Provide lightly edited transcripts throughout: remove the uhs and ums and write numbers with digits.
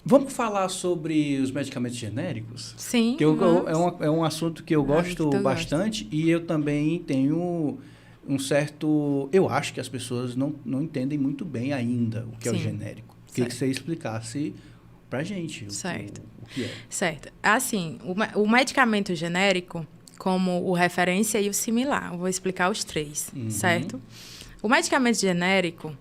Vamos falar sobre os medicamentos genéricos? Sim, Que é um assunto que eu gosto bastante e eu também tenho um certo... Eu acho que as pessoas não entendem muito bem ainda o que é o genérico. Queria que você explicasse pra gente o que é. Certo. Assim, o medicamento genérico, como o referência e o similar, eu vou explicar os três, certo? O medicamento genérico,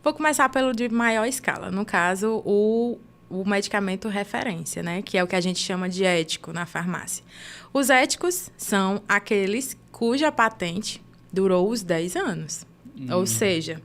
vou começar pelo de maior escala, no caso, o medicamento referência, né? Que é o que a gente chama de ético na farmácia. Os éticos são aqueles cuja patente durou os 10 anos. Ou seja,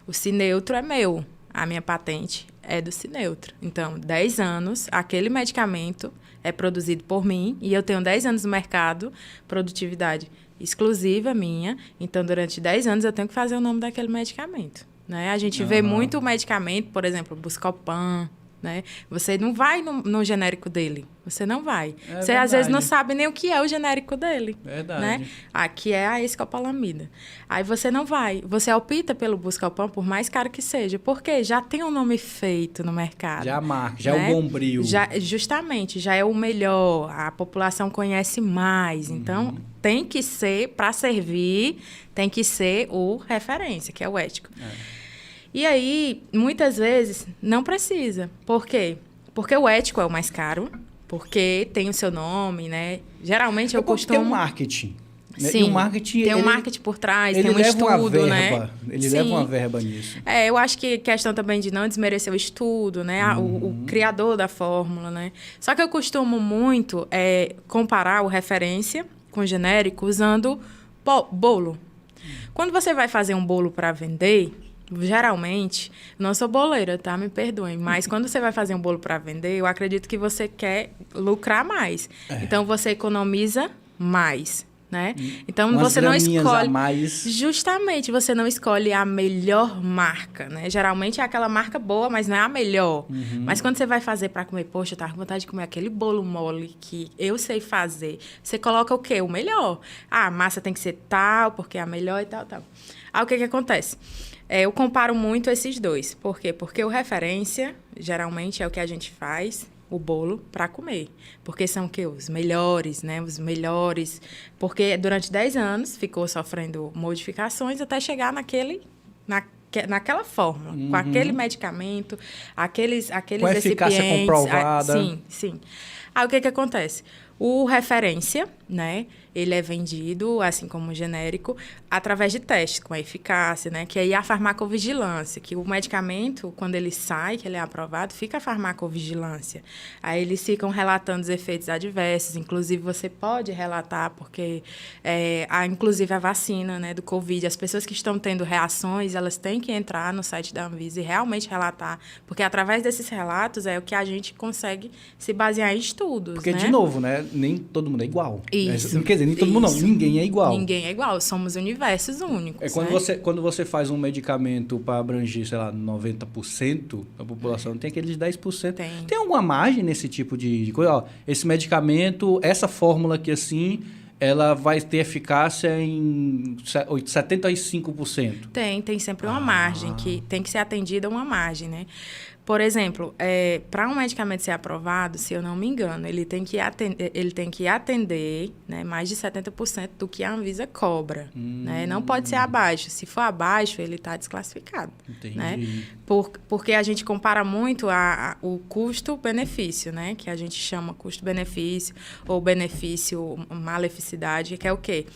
o Cineutro é meu, a minha patente é do Cineutro. Então, 10 anos, aquele medicamento é produzido por mim e eu tenho 10 anos no mercado, produtividade exclusiva minha. Então, durante 10 anos, eu tenho que fazer o nome daquele medicamento. Né? A gente vê muito medicamento, por exemplo, Buscopan, né? Você não vai no genérico dele. Você não vai. Você, às vezes, não sabe nem o que é o genérico dele. Verdade. Né? Aqui é a escopolamida. Aí você não vai. Você opta pelo Buscopan, por mais caro que seja. Porque já tem um nome feito no mercado. Já a marca, já é o bombril. Justamente, já é o melhor. A população conhece mais. Então, tem que ser, para servir, tem que ser o referência, que é o ético. E aí, muitas vezes, não precisa. Por quê? Porque o ético é o mais caro, porque tem o seu nome, né? Geralmente eu costumo... Tem um marketing. Né? Sim, e o marketing, tem um marketing por trás, tem um estudo, né? Ele leva uma verba nisso. Eu acho que questão também de não desmerecer o estudo, né? O criador da fórmula, né? Só que eu costumo muito comparar o referência com o genérico usando bolo. Quando você vai fazer um bolo para vender... Geralmente, não sou boleira, tá? Me perdoem. Mas quando você vai fazer um bolo para vender, eu acredito que você quer lucrar mais. Então, você economiza mais, né? Então, você não escolhe... Justamente, você não escolhe a melhor marca, né? Geralmente é aquela marca boa, mas não é a melhor. Mas quando você vai fazer para comer, poxa, eu tava com vontade de comer aquele bolo mole que eu sei fazer. Você coloca o quê? O melhor. Ah, a massa tem que ser tal, porque é a melhor e tal, tal. Aí, o que acontece? Eu comparo muito esses dois. Por quê? Porque o referência, geralmente, é o que a gente faz, o bolo, para comer. Porque são o quê? Os melhores, né? Os melhores. Porque durante 10 anos ficou sofrendo modificações até chegar naquela fórmula, com aquele medicamento, aqueles com a eficácia comprovada. Sim. Aí, o que acontece? O referência, né? Ele é vendido, assim como o genérico, através de testes com a eficácia, né? Que aí é a farmacovigilância, que o medicamento, quando ele sai, que ele é aprovado, fica a farmacovigilância. Aí eles ficam relatando os efeitos adversos, inclusive você pode relatar, porque inclusive a vacina, né, do Covid, as pessoas que estão tendo reações, elas têm que entrar no site da Anvisa e realmente relatar, porque através desses relatos é o que a gente consegue se basear em estudos, porque, né? de novo, né, nem todo mundo é igual. Isso. Quer dizer, nem todo mundo não, ninguém é igual. Ninguém é igual, somos universos únicos. Quando você faz um medicamento para abranger, sei lá, 90% da população, tem aqueles 10%. Tem alguma margem nesse tipo de coisa? Ó, esse medicamento, essa fórmula aqui assim, ela vai ter eficácia em 75%. Tem sempre uma margem, que tem que ser atendida uma margem, né? Por exemplo, para um medicamento ser aprovado, se eu não me engano, ele tem que atender, né, mais de 70% do que a Anvisa cobra. Né? Não pode ser abaixo. Se for abaixo, ele está desclassificado. Entendi. Né? Porque a gente compara muito o custo-benefício, né? Que a gente chama custo-benefício ou benefício-maleficidade, que é o quê?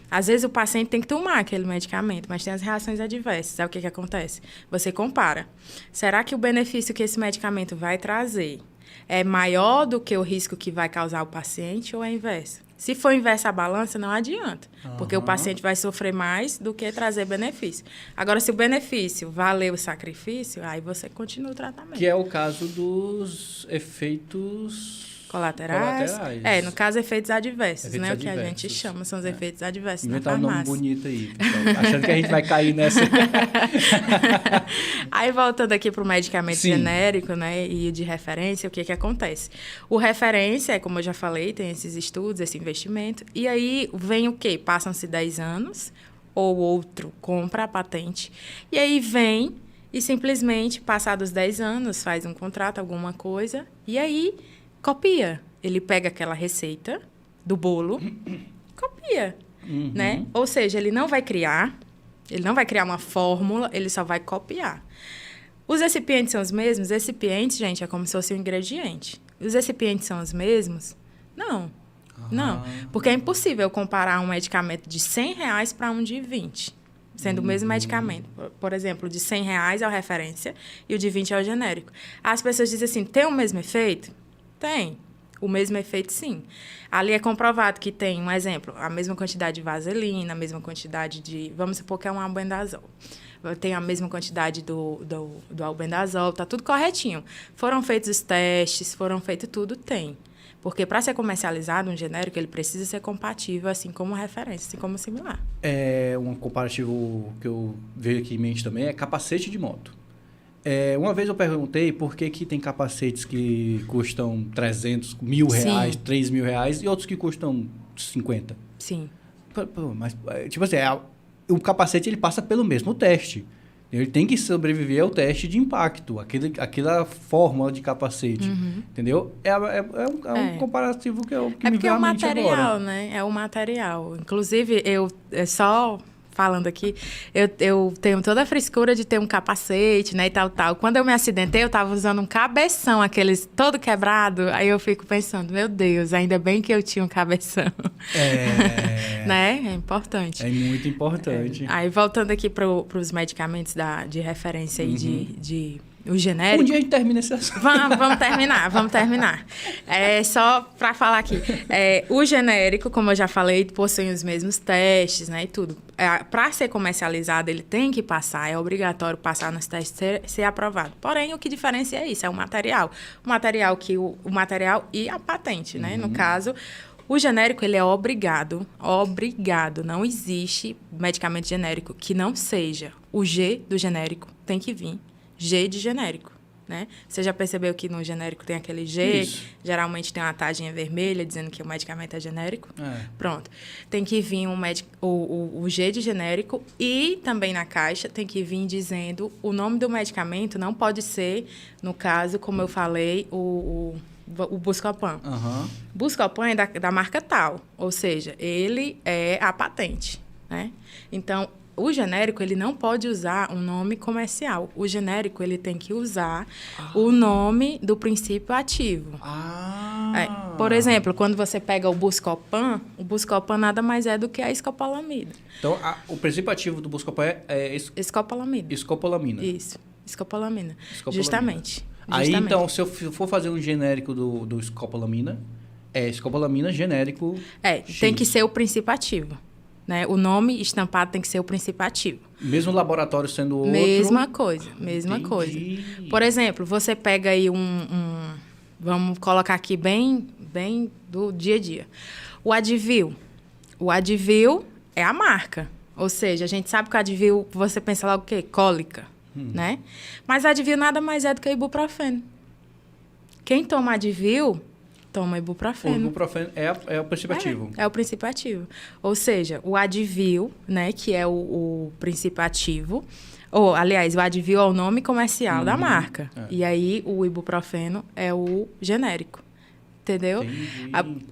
Às vezes o paciente tem que tomar aquele medicamento, mas tem as reações adversas. Aí o que acontece? Você compara. Será que o benefício que esse medicamento vai trazer é maior do que o risco que vai causar o paciente ou é inverso? Se for inversa a balança, não adianta, porque o paciente vai sofrer mais do que trazer benefício. Agora, se o benefício valeu o sacrifício, aí você continua o tratamento. Que é o caso dos efeitos... Colaterais. No caso, efeitos adversos, né? O que a gente chama são os efeitos adversos na farmácia. Inventar um nome bonito aí, pessoal. Achando que a gente vai cair nessa. Aí, voltando aqui para o medicamento genérico, né? E de referência, o que acontece? O referência, como eu já falei, tem esses estudos, esse investimento. E aí, vem o quê? Passam-se 10 anos, ou outro compra a patente. E aí, vem e simplesmente, passados 10 anos, faz um contrato, alguma coisa, e aí copia. Ele pega aquela receita do bolo, copia, né? Ou seja, ele não vai criar uma fórmula, ele só vai copiar. Os recipientes são os mesmos? Recipientes, gente, é como se fosse um ingrediente. Os recipientes são os mesmos? Não. Não, porque é impossível comparar um medicamento de R$100 para um de 20, sendo o mesmo medicamento. Por exemplo, de R$100 é a referência e o de 20 é o genérico. As pessoas dizem assim, tem o mesmo efeito? Tem. O mesmo efeito, sim. Ali é comprovado que tem, um exemplo, a mesma quantidade de vaselina, a mesma quantidade de... Vamos supor que é um albendazol. Tem a mesma quantidade do albendazol, está tudo corretinho. Foram feitos os testes, foram feito tudo, tem. Porque para ser comercializado, um genérico, ele precisa ser compatível, assim como referência, assim como similar. Um comparativo que eu vejo aqui em mente também é capacete de moto. Uma vez eu perguntei por que tem capacetes que custam 300, R$1.000, R$3.000 e outros que custam 50. Sim. Mas, tipo assim, o capacete ele passa pelo mesmo teste. Ele tem que sobreviver ao teste de impacto, aquela fórmula de capacete, entendeu? É um comparativo que me veio à mente agora. É porque é o material, né? É o material. Inclusive, só falando aqui, eu tenho toda a frescura de ter um capacete, né, e tal. Quando eu me acidentei, eu estava usando um cabeção, aqueles todo quebrado, aí eu fico pensando, meu Deus, ainda bem que eu tinha um cabeção. Né? É importante. É muito importante. Aí, voltando aqui para os medicamentos de referência aí de o genérico. Um dia a gente termina esse assunto. Vamos terminar. Só para falar aqui. O genérico, como eu já falei, possui os mesmos testes, né, e tudo. Para ser comercializado, ele tem que passar, é obrigatório passar nos testes, ser aprovado. Porém, o que diferencia é isso, é o material. O material e a patente, né? No caso, o genérico, ele é obrigado, não existe medicamento genérico que não seja. O G do genérico tem que vir. G de genérico, né? Você já percebeu que no genérico tem aquele G? Isso. Geralmente tem uma taginha vermelha dizendo que o medicamento é genérico. Pronto. Tem que vir o G de genérico e também na caixa tem que vir dizendo o nome do medicamento não pode ser, no caso, como eu falei, o Buscopan. Buscopan é da marca tal, ou seja, ele é a patente, né? Então, o genérico, ele não pode usar um nome comercial. O genérico, ele tem que usar o nome do princípio ativo. Por exemplo, quando você pega o Buscopan nada mais é do que a escopolamina. Então, o princípio ativo do Buscopan é escopolamina. Escopolamina. Isso, escopolamina. Justamente. Aí, então, se eu for fazer um genérico do escopolamina, é escopolamina genérico X. Tem que ser o princípio ativo. Né? O nome estampado tem que ser o princípio ativo. Mesmo o laboratório sendo outro? Mesma coisa. Por exemplo, você pega aí vamos colocar aqui bem do dia a dia. O Advil. O Advil é a marca. Ou seja, a gente sabe que o Advil, você pensa logo o quê? Cólica, né? Mas o Advil nada mais é do que o ibuprofeno. Quem toma Advil... toma ibuprofeno. O ibuprofeno é o princípio ativo. É o princípio ativo. Ou seja, o Advil, né, que é o princípio ativo, aliás, o Advil é o nome comercial da marca. E aí, o ibuprofeno é o genérico. Entendeu?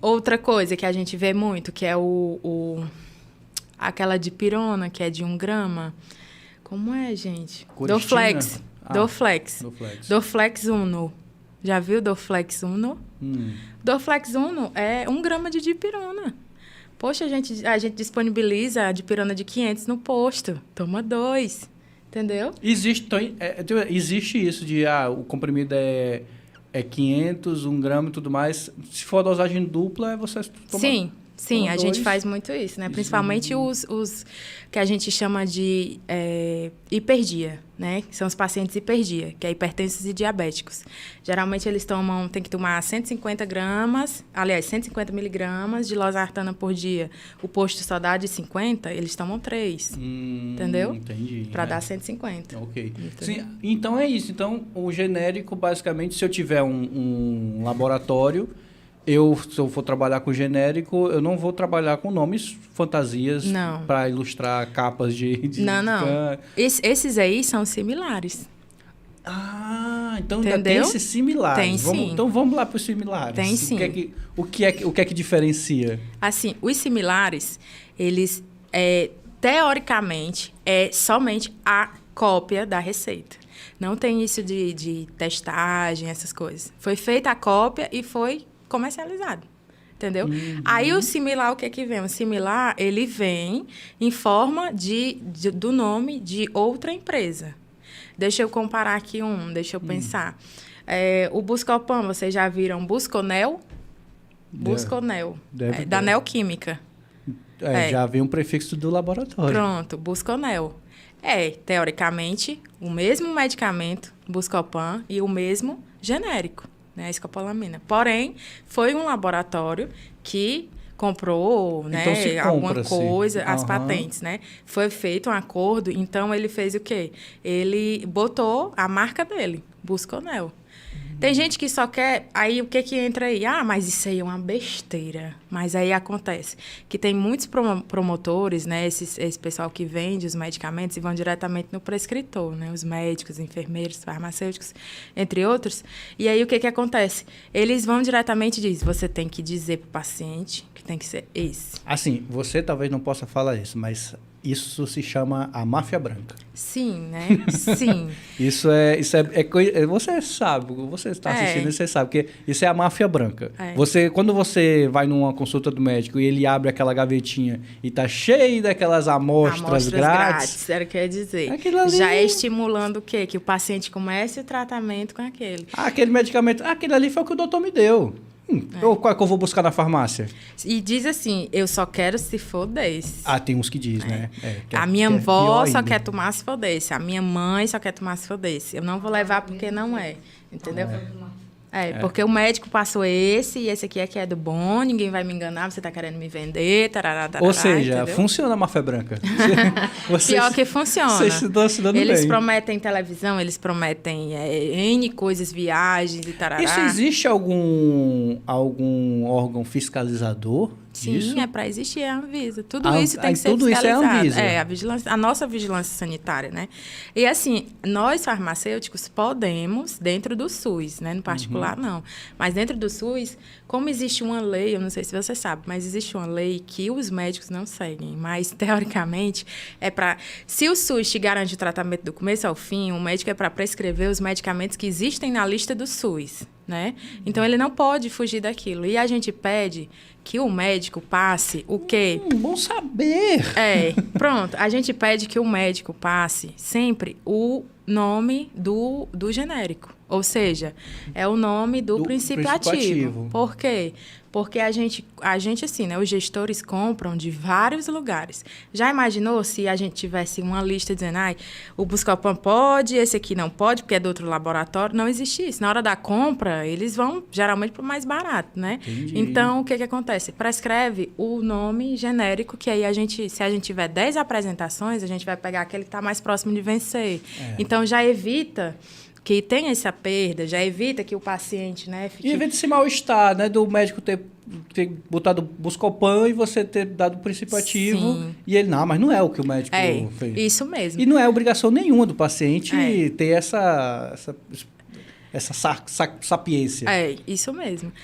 Outra coisa que a gente vê muito, que é aquela dipirona, que é de 1 grama. Como é, gente? Coristina? Dorflex Uno. Já viu Dorflex Uno? Dorflex Uno é 1 grama de dipirona. Poxa, a gente disponibiliza a dipirona de 500 no posto. Toma 2. Entendeu? Existe isso de o comprimido é 500, 1 grama e tudo mais. Se for a dosagem dupla, você toma... Sim, a gente faz muito isso, né? Principalmente os que a gente chama de hiperdia, né? Que são os pacientes hiperdia, que é hipertensos e diabéticos. Geralmente eles tem que tomar 150 miligramas de losartana por dia. O posto só dá de 50, eles tomam 3. Entendeu? Entendi. Para dar 150. Ok. Sim, então é isso. Então, o genérico, basicamente, se eu tiver um laboratório... se eu for trabalhar com genérico, eu não vou trabalhar com nomes fantasias para ilustrar capas de... Não. Esses aí são similares. Ah, então ainda tem esses similares. Tem, sim. Então vamos lá para os similares. Tem, sim. O que é que diferencia? Assim, os similares, eles, teoricamente, é somente a cópia da receita. Não tem isso de testagem, essas coisas. Foi feita a cópia e foi comercializado. Entendeu? Aí o similar, o que é que vem? O similar, ele vem em forma do nome de outra empresa. Deixa eu comparar aqui deixa eu pensar. O Buscopan, vocês já viram Busconel? Busconel, da Neoquímica. Já vem um prefixo do laboratório. Pronto, Busconel. Teoricamente, o mesmo medicamento, Buscopan, e o mesmo genérico, né, a escopolamina. Porém, foi um laboratório que comprou, né, então, alguma coisa, as patentes, né? Foi feito um acordo, então ele fez o quê? Ele botou a marca dele, Busconel. Tem gente que só quer... Aí, o que entra aí? Mas isso aí é uma besteira. Mas aí acontece que tem muitos promotores, né? Esse pessoal que vende os medicamentos e vão diretamente no prescritor, né? Os médicos, enfermeiros, farmacêuticos, entre outros. E aí, o que acontece? Eles vão diretamente e dizem, você tem que dizer para o paciente que tem que ser esse. Assim, você talvez não possa falar isso, mas... Isso se chama a máfia branca. Sim, né? Sim. Isso é você sabe, você está assistindo e você sabe que isso é a máfia branca. Quando você vai numa consulta do médico e ele abre aquela gavetinha e tá cheio daquelas amostras grátis. Era o que eu ia dizer. Ali... Já é estimulando o quê? Que o paciente comece o tratamento com aquele. Aquele medicamento, aquele ali foi o que o doutor me deu. Qual é que eu vou buscar na farmácia? E diz assim, eu só quero se for desse. Tem uns que diz, né? A minha avó só quer tomar se for desse. A minha mãe só quer tomar se for desse. Eu não vou levar porque não é. Entendeu? Porque o médico passou esse e esse aqui é que é do bom, ninguém vai me enganar, você está querendo me vender, tarará, Ou seja, entendeu? Funciona a máfia branca. Pior que funciona. Vocês estão se dando eles bem. prometem televisão, eles prometem N coisas, viagens e tarará. Isso existe algum órgão fiscalizador? Sim, disso? É para existir a Anvisa. Tudo isso tem que ser tudo fiscalizado. Isso é a Anvisa. A nossa vigilância sanitária, né? E assim, nós farmacêuticos podemos, dentro do SUS, né? No particular, não. Mas dentro do SUS, como existe uma lei, eu não sei se você sabe, mas existe uma lei que os médicos não seguem. Mas, teoricamente, é para... Se o SUS te garante o tratamento do começo ao fim, o médico é para prescrever os medicamentos que existem na lista do SUS, né? Então, ele não pode fugir daquilo. E a gente pede que o médico passe o quê? Bom saber! Pronto. A gente pede que o médico passe sempre o nome do genérico. Ou seja, é o nome do princípio ativo. Por quê? Porque a gente assim, né? Os gestores compram de vários lugares. Já imaginou se a gente tivesse uma lista dizendo, o Buscopan pode, esse aqui não pode, porque é do outro laboratório? Não existe isso. Na hora da compra, eles vão geralmente para o mais barato, né? Entendi. Então, o que acontece? Prescreve o nome genérico, que aí se a gente tiver 10 apresentações, a gente vai pegar aquele que está mais próximo de vencer. Então, já evita que tenha essa perda, já evita que o paciente, né, fique... E evita esse mal-estar, né, do médico ter botado Buscopan e você ter dado o princípio ativo. Sim. E ele, mas não é o que o médico fez. Isso mesmo. E não é obrigação nenhuma do paciente ter essa sapiência. Isso mesmo.